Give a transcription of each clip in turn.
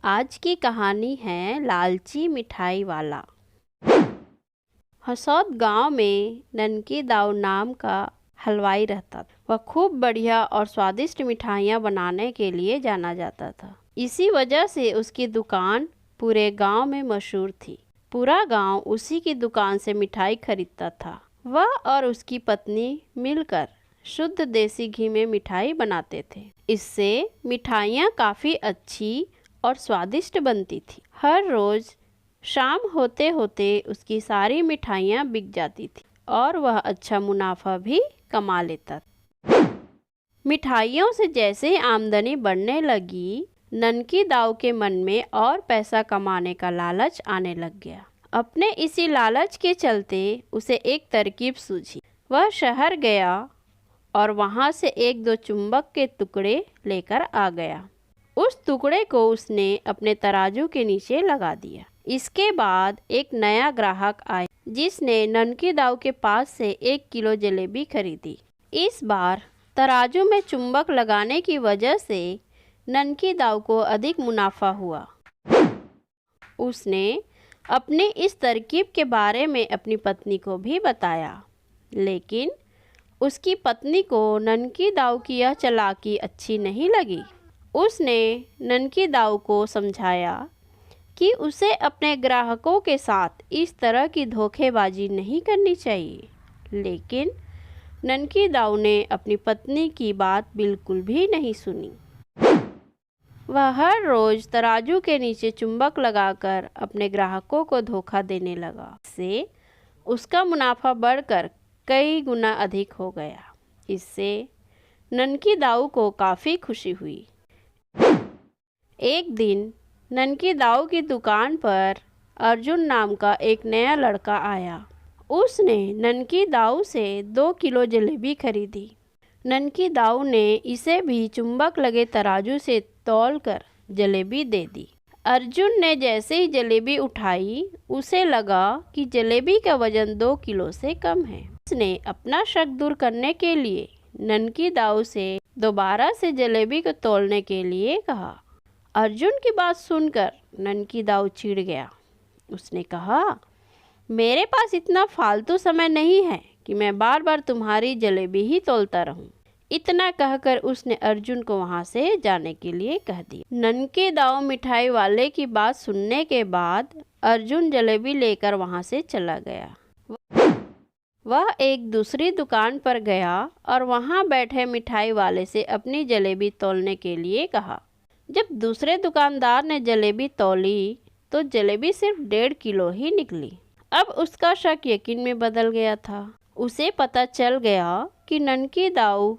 आज की कहानी है लालची मिठाई वाला। हसौद गांव में ननकी दाऊ नाम का हलवाई रहता था। वह खूब बढ़िया और स्वादिष्ट मिठाइयाँ बनाने के लिए जाना जाता था। इसी वजह से उसकी दुकान पूरे गांव में मशहूर थी। पूरा गांव उसी की दुकान से मिठाई खरीदता था। वह और उसकी पत्नी मिलकर शुद्ध देसी घी में मिठाई बनाते थे। इससे मिठाइयाँ काफ़ी अच्छी और स्वादिष्ट बनती थी। हर रोज़ शाम होते होते उसकी सारी मिठाइयाँ बिक जाती थी और वह अच्छा मुनाफा भी कमा लेता था। मिठाइयों से जैसे आमदनी बढ़ने लगी, ननकी दाऊ के मन में और पैसा कमाने का लालच आने लग गया। अपने इसी लालच के चलते उसे एक तरकीब सूझी। वह शहर गया और वहाँ से एक दो चुंबक के टुकड़े लेकर आ गया। उस टुकड़े को उसने अपने तराजू के नीचे लगा दिया। इसके बाद एक नया ग्राहक आया जिसने ननकी दाऊ के पास से 1 किलो जलेबी खरीदी। इस बार तराजू में चुंबक लगाने की वजह से ननकी दाऊ को अधिक मुनाफा हुआ। उसने अपने इस तरकीब के बारे में अपनी पत्नी को भी बताया, लेकिन उसकी पत्नी को ननकी दाऊ की यह चालाकी अच्छी नहीं लगी। उसने ननकी दाऊ को समझाया कि उसे अपने ग्राहकों के साथ इस तरह की धोखेबाजी नहीं करनी चाहिए, लेकिन ननकी दाऊ ने अपनी पत्नी की बात बिल्कुल भी नहीं सुनी। वह हर रोज़ तराजू के नीचे चुंबक लगाकर अपने ग्राहकों को धोखा देने लगा। इससे उसका मुनाफा बढ़कर कई गुना अधिक हो गया। इससे ननकी दाऊ को काफ़ी खुशी हुई। एक दिन ननकी दाऊ की दुकान पर अर्जुन नाम का एक नया लड़का आया। उसने ननकी दाऊ से 2 किलो जलेबी खरीदी। ननकी दाऊ ने इसे भी चुंबक लगे तराजू से तौलकर जलेबी दे दी। अर्जुन ने जैसे ही जलेबी उठाई, उसे लगा कि जलेबी का वजन 2 किलो से कम है। उसने अपना शक दूर करने के लिए ननकी दाऊ से दोबारा से जलेबी को तौलने के लिए कहा। अर्जुन की बात सुनकर ननकी दाऊ चिढ़ गया। उसने कहा, मेरे पास इतना फालतू समय नहीं है कि मैं बार बार तुम्हारी जलेबी ही तौलता रहूं। इतना कहकर उसने अर्जुन को वहां से जाने के लिए कह दिया। ननकी दाऊ मिठाई वाले की बात सुनने के बाद अर्जुन जलेबी लेकर वहां से चला गया। वह एक दूसरी दुकान पर गया और वहां बैठे मिठाई वाले से अपनी जलेबी तौलने के लिए कहा। जब दूसरे दुकानदार ने जलेबी तौली तो जलेबी सिर्फ 1.5 किलो ही निकली। अब उसका शक यकीन में बदल गया था। उसे पता चल गया कि ननकी दाऊ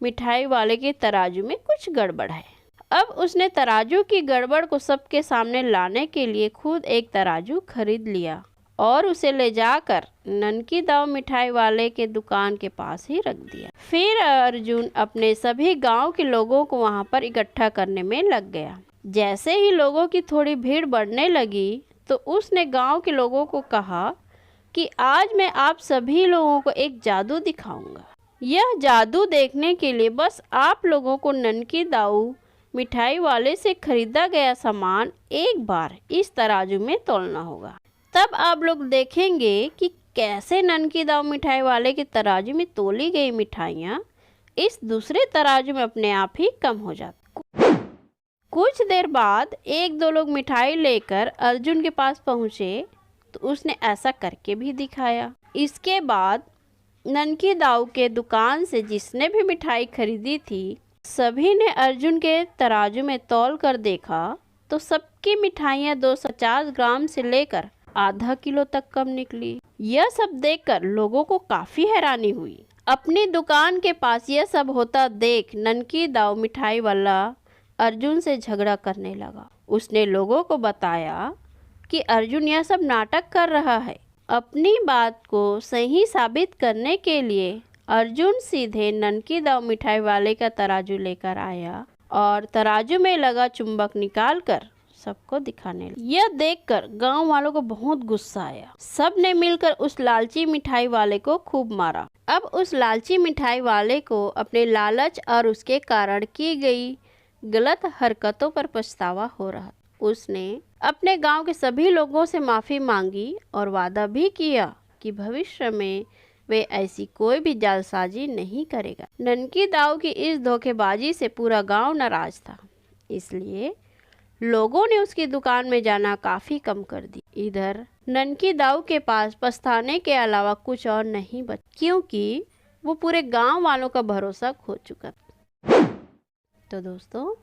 मिठाई वाले के तराजू में कुछ गड़बड़ है। अब उसने तराजू की गड़बड़ को सबके सामने लाने के लिए खुद एक तराजू खरीद लिया और उसे ले जाकर ननकी दाऊ मिठाई वाले के दुकान के पास ही रख दिया। फिर अर्जुन अपने सभी गांव के लोगों को वहां पर इकट्ठा करने में लग गया। जैसे ही लोगों की थोड़ी भीड़ बढ़ने लगी तो उसने गांव के लोगों को कहा कि आज मैं आप सभी लोगों को एक जादू दिखाऊंगा। यह जादू देखने के लिए बस आप लोगों को ननकी दाऊ मिठाई वाले से खरीदा गया सामान एक बार इस तराजू में तौलना होगा। तब आप लोग देखेंगे कि कैसे ननकी दाऊ मिठाई वाले के तराजू में तोली गई मिठाइयाँ इस दूसरे तराजू में अपने आप ही कम हो जाती। कुछ देर बाद एक दो लोग मिठाई लेकर अर्जुन के पास पहुँचे तो उसने ऐसा करके भी दिखाया। इसके बाद ननकी दाऊ के दुकान से जिसने भी मिठाई खरीदी थी, सभी ने अर्जुन के तराजू में तौल कर देखा तो सबकी मिठाइयाँ 250 ग्राम से लेकर आधा किलो तक कम निकली। यह सब देखकर लोगों को काफी हैरानी हुई। अपनी दुकान के पास यह सब होता देख ननकी दाऊ मिठाई वाला अर्जुन से झगड़ा करने लगा। उसने लोगों को बताया कि अर्जुन यह सब नाटक कर रहा है। अपनी बात को सही साबित करने के लिए अर्जुन सीधे ननकी दाऊ मिठाई वाले का तराजू लेकर आया और तराजू में लगा चुंबक निकालकर सबको दिखाने लगा। यह देखकर गांव वालों को बहुत गुस्सा आया। सब ने मिलकर उस लालची मिठाई वाले को खूब मारा। अब उस लालची मिठाई वाले को अपने लालच और उसके कारण की गई गलत हरकतों पर पछतावा हो रहा। उसने अपने गांव के सभी लोगों से माफ़ी मांगी और वादा भी किया कि भविष्य में वे ऐसी कोई भी जालसाजी नहीं करेगा। ननकी दाऊ की इस धोखेबाजी से पूरा गांव नाराज था, इसलिए लोगों ने उसकी दुकान में जाना काफ़ी कम कर दी। इधर ननकी दाऊ के पास पछताने के अलावा कुछ और नहीं बचा, क्योंकि वो पूरे गांव वालों का भरोसा खो चुका था। तो दोस्तों,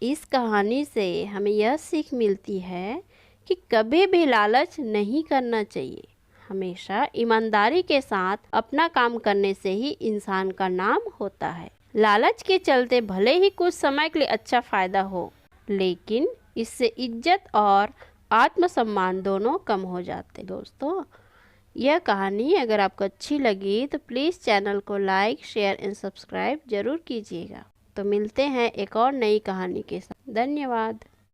इस कहानी से हमें यह सीख मिलती है कि कभी भी लालच नहीं करना चाहिए। हमेशा ईमानदारी के साथ अपना काम करने से ही इंसान का नाम होता है। लालच के चलते भले ही कुछ समय के लिए अच्छा फायदा हो, लेकिन इससे इज्जत और आत्मसम्मान दोनों कम हो जाते। दोस्तों, यह कहानी अगर आपको अच्छी लगी तो प्लीज़ चैनल को लाइक, शेयर एंड सब्सक्राइब जरूर कीजिएगा। तो मिलते हैं एक और नई कहानी के साथ। धन्यवाद।